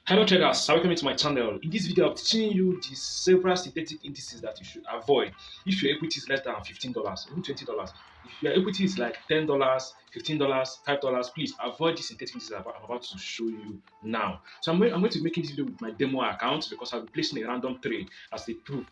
Hello traders, welcome to my channel. In this video, I'm teaching you the several synthetic indices that you should avoid if your equity is less than $15, even $20. If your equity is like $10, $15, $5, please avoid these synthetic indices I'm about to show you now. So I'm going to be making this video with my demo account because I'll be placing a random trade as a proof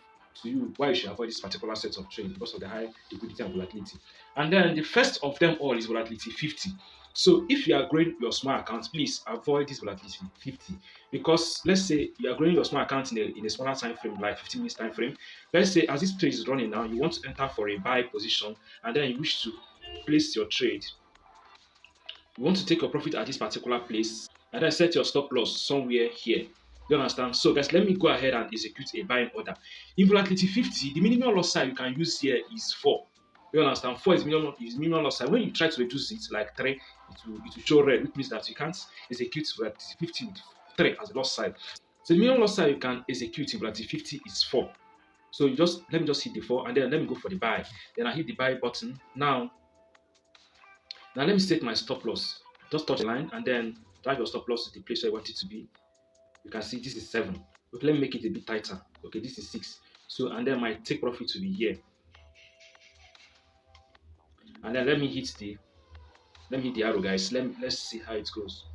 to you why you should avoid this particular set of trades because of the high liquidity and volatility. And then the first of them all is volatility 50. So if you are growing your small account, please avoid this volatility 50 because let's say you are growing your small account in a smaller time frame, like 15 minutes time frame. Let's say as this trade is running now, you want to enter for a buy position and then you wish to place your trade. You want to take your profit at this particular place and then set your stop loss somewhere here. You understand? So guys, let me go ahead and execute a buying order. In volatility 50, the minimum loss size you can use here is 4. You understand? 4 is minimum loss size. When you try to reduce it like 3, it will show red, which means that you can't execute volatility 50 with 3 as a loss size. So the minimum loss size you can execute in volatility 50 is 4. So let me just hit the 4 and then let me go for the buy. Then I hit the buy button. Now let me set my stop loss. Just touch the line and then drag your stop loss to the place where you want it to be. You can see this is 7. Okay, let me make it a bit tighter. Okay, this is 6. So and then my take profit will be here. And then let me hit the arrow, guys. Let's see how it goes.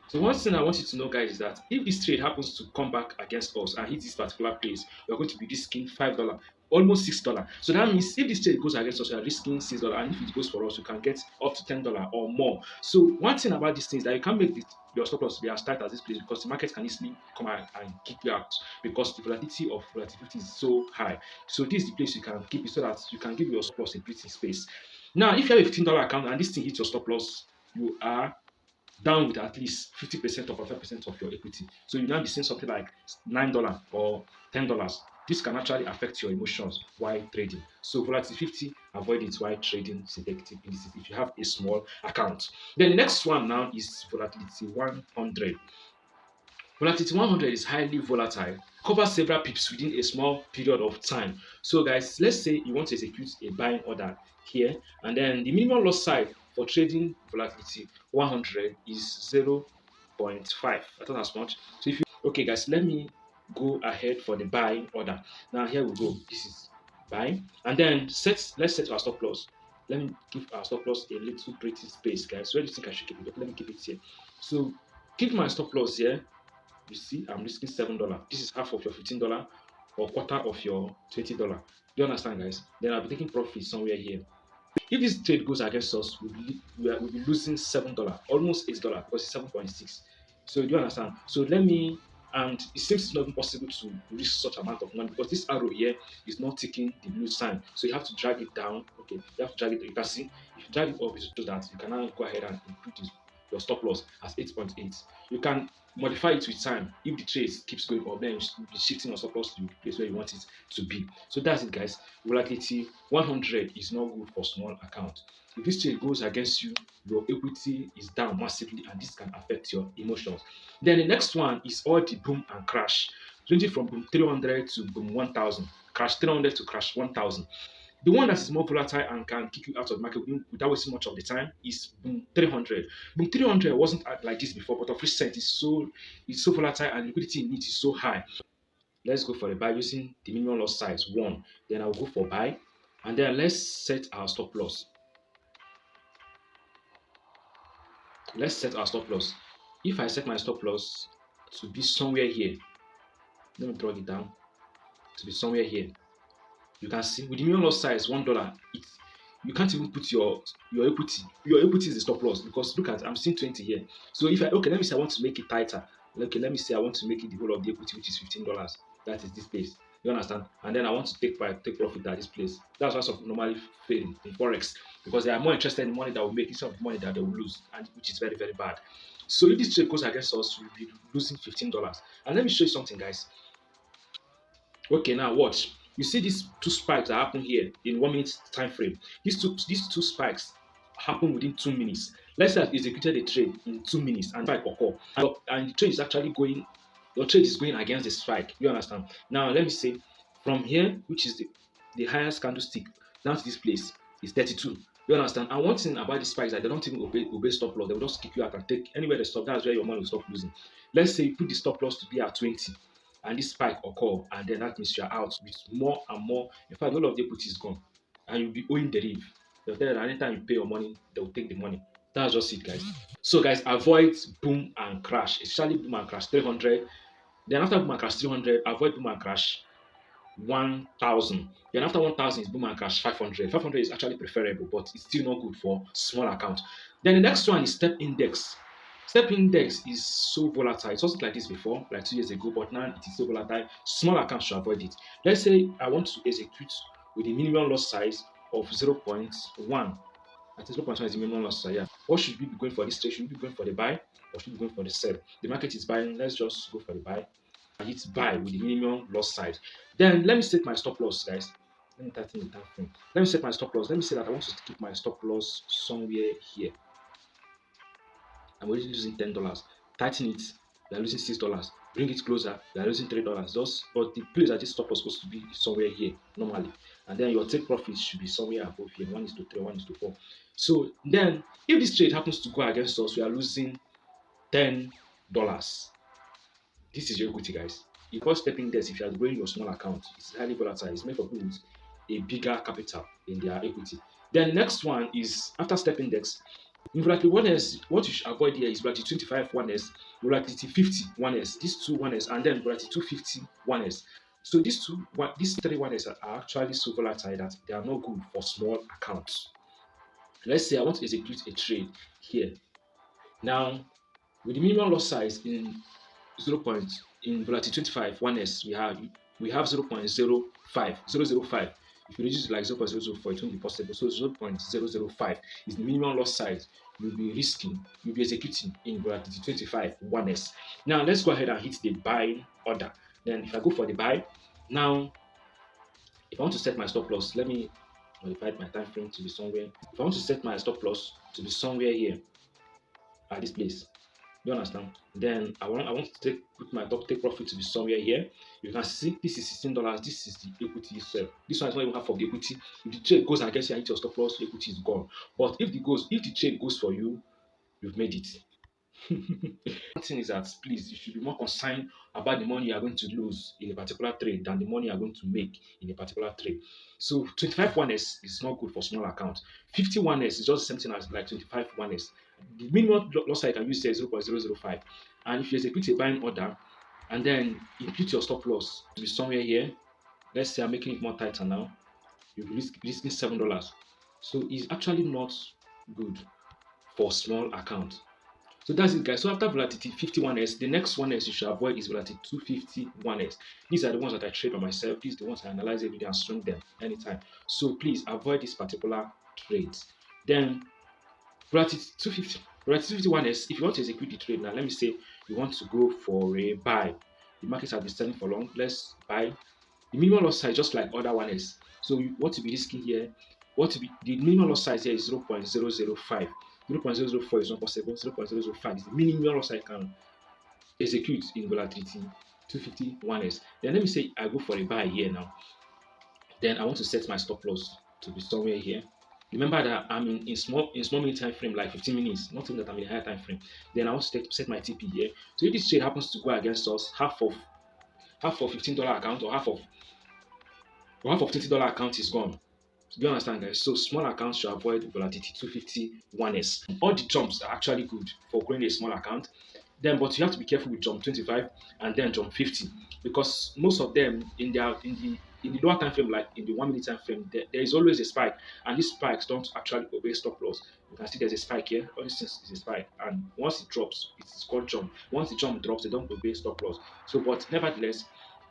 So one thing I want you to know, guys, is that if this trade happens to come back against us and hit this particular place, we're going to be risking $5, almost $6. So that means if this trade goes against us, we are risking $6, and if it goes for us, we can get up to $10 or more. So one thing about this thing is that you can't make your stop loss be as tight as this place because the market can easily come out and kick you out because the volatility of volatility is so high. So this is the place you can keep it so that you can give your stop loss a breathing space. Now, if you have a $15 account and this thing hits your stop loss, you are down with at least 50% or 45% of your equity. So you now be seeing something like $9 or $10. This can actually affect your emotions while trading. So volatility 50, avoid it while trading synthetic indices if you have a small account. Then the next one now is volatility 100. Volatility 100 is highly volatile, covers several pips within a small period of time. So guys, let's say you want to execute a buying order here, and then the minimum loss size for trading volatility 100 is 0.5. I thought as much. So if you okay guys, let me go ahead for the buying order. Now here we go. This is buying, and then let's set our stop loss. Let me give our stop loss a little breathing space, guys. Where do you think I should keep it? Let me keep it here. So keep my stop loss here. You see, I'm risking $7. This is half of your $15 or quarter of your $20. Do you understand, guys? Then I'll be taking profit somewhere here. If this trade goes against us, we'll be losing $7, almost $8 because it's 7.6. So do you understand? So and it seems it's not even possible to risk such amount of money because this arrow here is not taking the blue sign. So you have to drag it down. Okay, you have to drag it. You can see if you drag it up, so that you can now go ahead and include your stop loss as 8.8. You can modify it with time if the trade keeps going up, then you'll be shifting your stop loss to the place where you want it to be. So that's it, guys. Volatility 100 is not good for small account. If this trade goes against you, your equity is down massively and this can affect your emotions. Then the next one is all the boom and crash, ranging from boom 300 to boom 1000, crash 300 to crash 1000. The one that is more volatile and can kick you out of the market without wasting much of the time is boom 300. Boom 300 wasn't like this before, but of recent it's so volatile and liquidity in it is so high. Let's go for a buy using the minimum loss size 1. Then I'll go for buy, and then let's set our stop loss. Let's set our stop loss. If I set my stop loss to be somewhere here, let me drag it down to be somewhere here. You can see with the minimum loss size $1, you can't even put your equity. Your equity is the stop loss because look at I'm seeing 20 here. So if let me say I want to make it tighter. Okay, let me say I want to make it the whole of the equity, which is $15. That is this place. You understand? And then I want to take profit at this place. That's why some normally fail in forex because they are more interested in money that will make instead of money that they will lose, and which is very, very bad. So if this trade goes against us, we'll be losing $15. And let me show you something, guys. Okay, now watch. You see these two spikes that happen here in 1 minute time frame. These two spikes happen within 2 minutes. Let's say I've executed a trade in 2 minutes and spike occur, and the trade is actually going. Your trade is going against the spike. You understand? Now let me say from here, which is the highest candlestick, down to this place is 32. You understand? And one thing about the spikes is that they don't even obey stop loss. They will just kick you out and take anywhere they stop. That's where your money will stop losing. Let's say you put the stop loss to be at 20 and this spike occur, and then that means you're out with more and more. In fact, all of the equity is gone and you'll be owing Deriv. They'll tell you that anytime you pay your money, they'll take the money. That's just it, guys. So, guys, avoid boom and crash, especially boom and crash 300. Then after boom and crash 300, avoid boom and crash 1,000. Then after 1,000 is boom and crash 500. 500 is actually preferable, but it's still not good for small account. Then the next one is step index. Step index is so volatile. It wasn't like this before, like 2 years ago, but now it is so volatile. Small accounts should avoid it. Let's say I want to execute with a minimum loss size of 0.1. At 0.1 is the minimum loss size. Yeah. What should we be going for this trade? Should we be going for the buy or should we be going for the sell? The market is buying. Let's just go for the buy. I hit buy with the minimum loss size. Then let me set my stop loss, guys. Let me tighten the time frame. Let me set my stop loss. Let me say that I want to keep my stop loss somewhere here. I'm already losing $10. Tighten it, we are losing $6. Bring it closer, we are losing $3. Just but the place that this stop loss supposed to be is somewhere here normally. And then your take profit should be somewhere above here. 1:3, 1:4. So then if this trade happens to go against us, we are losing $10. This is your equity, guys. Because stepping this, if you are growing your small account, it's highly volatile. It's made for people with a bigger capital in their equity. Then next one is after step index. In volatility 1S, what you should avoid here is volatility 25 1S, volatility 50 1S, these two 1S, and then volatility 250 1S. So these three 1S are actually so volatile that they are not good for small accounts. Let's say I want to execute a trade here. Now, with the minimum loss size in in volatility 25 1S, we have 0.05. If you reduce it like 0.004, it won't be possible. So 0.005 is the minimum loss size you'll be executing in volatility 25 1S. Now let's go ahead and hit the buying order. Then if I go for the buy, now if I want to set my stop loss, let me modify my time frame to be somewhere. If I want to set my stop loss to be somewhere here at this place, you understand? Then I want to put my take profit to be somewhere here. You can see this is $16. This is the equity itself. This one is not even half of the equity. If the trade goes against you and hit your stop loss, the equity is gone. But if the trade goes for you, you've made it. One thing is that please, you should be more concerned about the money you are going to lose in a particular trade than the money you are going to make in a particular trade. So 25 1S is not good for small accounts. 50 1S is just the same thing as like 25 1S. The minimum loss I can use here is 0.005. And if you execute a buying order and then impute your stop loss to be somewhere here, let's say I'm making it more tighter now, you'll be risking $7. So it's actually not good for small accounts. So that's it, guys. So after volatility 51S, the next 1S you should avoid is volatility 251S. These are the ones that I trade by myself. These are the ones I analyze every day and swing them anytime. So please avoid these particular trades. Then volatility 51S, if you want to execute the trade now, let me say you want to go for a buy. The markets have been selling for long. Let's buy. The minimum loss size just like other 1S. So what to be risking here? The minimum loss size here is 0.005. 0.004 is not possible. 0.005 is the minimum loss I can execute in volatility 251S. Then let me say I go for a buy here now. Then I want to set my stop loss to be somewhere here. Remember that I'm in small minute time frame, like 15 minutes, not even that I'm in a higher time frame. Then I want to set my TP here. So if this trade happens to go against us, half of $15 account or half of $20 account is gone. Do you understand, guys? So small accounts should avoid volatility 251S. All the jumps are actually good for growing a small account. Then, but you have to be careful with jump 25 and then jump 50 because most of them in the lower time frame, like in the 1 minute time frame, there is always a spike, and these spikes don't actually obey stop loss. You can see there's a spike here. All this is a spike, and once it drops, it's called jump. Once the jump drops, they don't obey stop loss. So, but nevertheless,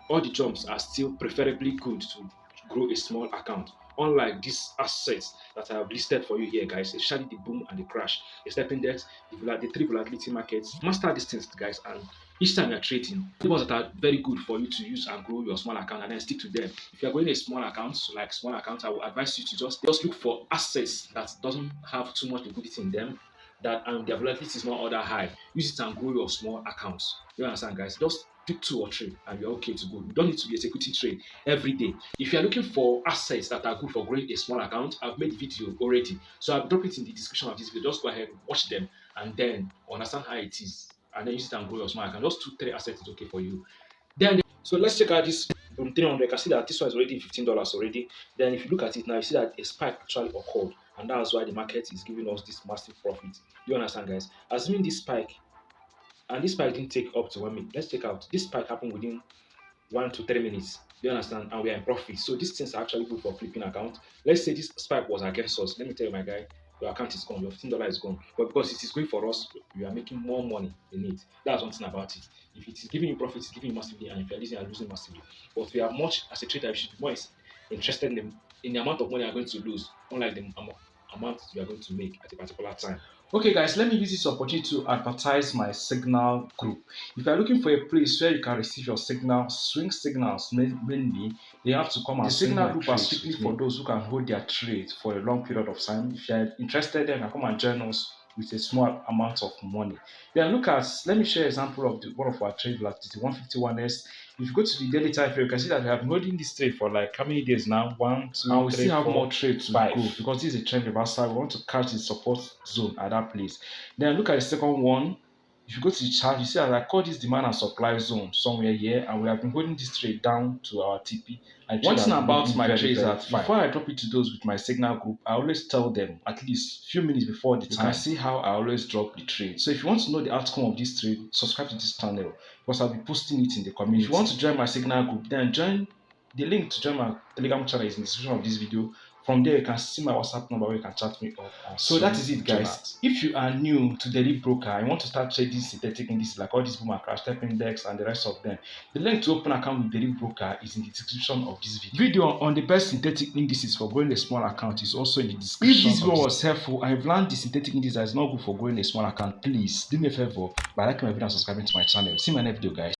all the jumps are still preferably good to grow a small account. Unlike these assets that I have listed for you here, guys, especially the boom and the crash, the step index, the three volatility markets. Master these things, guys, and each time you're trading, the ones that are very good for you to use and grow your small account and then stick to them. If you're going a small account, like small account, I will advise you to just look for assets that doesn't have too much liquidity in them, that their volatility is not all that high, use it and grow your small accounts. You understand, guys? Just pick 2 or 3 and you're okay to go. You don't need to be executing trade every day. If you're looking for assets that are good for growing a small account, I've made video already. So I'll drop it in the description of this video. Just go ahead, watch them, and then understand how it is. And then use it and grow your small account. Just 2, 3 assets is okay for you. Then, so let's check out this 300. You can see that this one is already $15 already. Then if you look at it now, you see that a spike actually occurred, and that's why the market is giving us this massive profit. You understand, guys? Assuming this spike, and this spike didn't take up to 1 minute. Let's check out. This spike happened within 1 to 3 minutes. You understand? And we are in profit. So these things are actually good for flipping account. Let's say this spike was against us. Let me tell you, my guy, your account is gone. Your $15 is gone. But because it is going for us, we are making more money in it. That's one thing about it. If it is giving you profit, it's giving you massively, and if you're losing, you're losing massively. But we are much, as a trader, you should be more interested in the amount of money you're going to lose, unlike the amount you are going to make at a particular time. Okay, guys, let me use this opportunity to advertise my signal group. If you are looking for a place where you can receive your signal, swing signals mainly, they have to come and swing. The signal group are strictly for those who can hold their trade for a long period of time. If you are interested, then you can come and join us with a small amount of money. Then look at, let me share an example of one of our trade volatility, 151s. If you go to the daily time frame, you can see that we have been holding this trade for like how many days now? 1, 2, and we still have more trade to go because this is a trend reversal. We want to catch the support zone at that place. Then look at the second one. If you go to the chart, you see that I call this demand and supply zone somewhere here, and we have been holding this trade down to our TP. One thing about my trades is that before I drop it to those with my signal group, I always tell them at least a few minutes before the time. You can see how I always drop the trade. So if you want to know the outcome of this trade, subscribe to this channel because I'll be posting it in the community. If you want to join my signal group, then join. The link to join my Telegram channel is in the description of this video. From there, you can see my WhatsApp number where you can chat me up. So that is it, guys. If you are new to Deriv broker and want to start trading synthetic indices like all these boom and crash, step index, and the rest of them, the link to open account with Deriv broker is in the description of this video. Video on the best synthetic indices for growing a small account is also in the description. If this video was helpful, I've learned the synthetic indices that is not good for growing a small account. Please do me a favor by liking my video and subscribing to my channel. See you in my next video, guys.